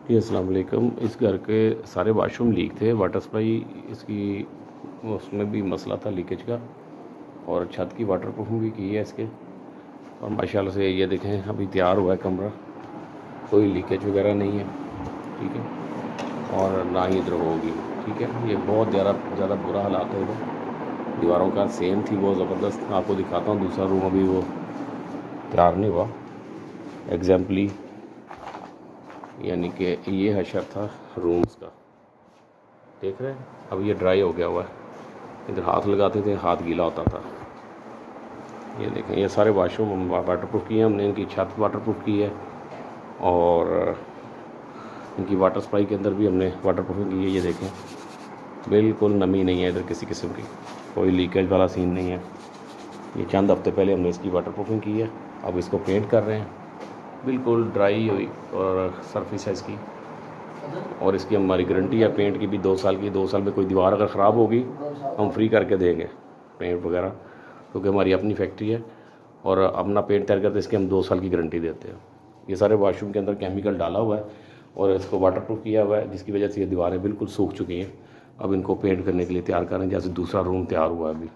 जी अस्सलाम वालेकुम। इस घर के सारे वाशरूम लीक थे, वाटर सप्लाई इसकी उसमें भी मसला था लीकेज का, और छत की वाटर प्रूफिंग भी की है इसके। और माशाल्लाह से ये देखें अभी तैयार हुआ है कमरा, कोई लीकेज वगैरह नहीं है, ठीक है, और ना ही इधर होगी, ठीक है। ये बहुत ज़्यादा बुरा हालात है इधर, दीवारों का सेम थी बहुत ज़बरदस्त। आपको दिखाता हूँ दूसरा रूम, अभी वो तैयार नहीं हुआ एग्जाम्पली, यानी कि ये हशर था रूम्स का, देख रहे हैं। अब ये ड्राई हो गया हुआ है, इधर हाथ लगाते थे हाथ गीला होता था। ये देखें, ये सारे वाशरूम वाटर प्रूफ किए हैं हमने, इनकी छत वाटर प्रूफ की है, और इनकी वाटर सप्लाई के अंदर भी हमने वाटर प्रूफिंग की है। ये देखें बिल्कुल नमी नहीं है इधर किसी किस्म की, कोई लीकेज वाला सीन नहीं है। ये चंद हफ्ते पहले हमने इसकी वाटर प्रूफिंग की है, अब इसको पेंट कर रहे हैं, बिल्कुल ड्राई हुई और सरफेस है इसकी। और इसकी हमारी गारंटी है पेंट की भी 2 साल की। 2 साल में कोई दीवार अगर ख़राब होगी हम फ्री करके देंगे पेंट वगैरह, क्योंकि हमारी अपनी फैक्ट्री है और अपना पेंट तैयार करते इसकी हम 2 साल की गारंटी देते हैं। ये सारे वाशरूम के अंदर केमिकल डाला हुआ है और इसको वाटर प्रूफ किया हुआ है, जिसकी वजह से ये दीवारें बिल्कुल सूख चुकी हैं। अब इनको पेंट करने के लिए तैयार करें, जैसे दूसरा रूम तैयार हुआ है अभी।